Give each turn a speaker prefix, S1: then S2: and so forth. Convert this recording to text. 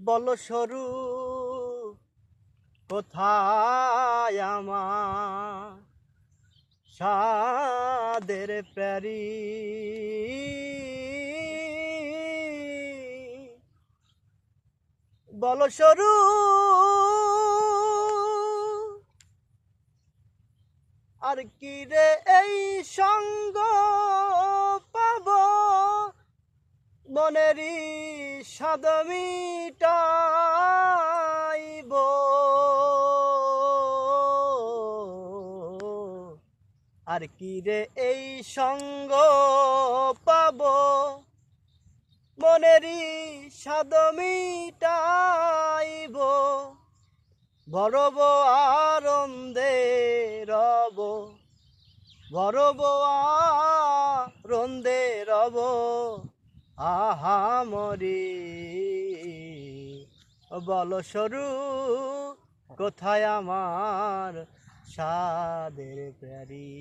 S1: বল সরু কোথায় আমার সাদের প্যারি, বল সরু আর কি রে এই সঙ্গ পাব মনেরই সাদ মিটাইব, আর কি রে এই সঙ্গ পাব মনেরই সাদ মিটাইব, গরব আনন্দে রব, গরব আনন্দে রব আহা মরি, বল সরু কোথায় আমার সাদের প্যারি।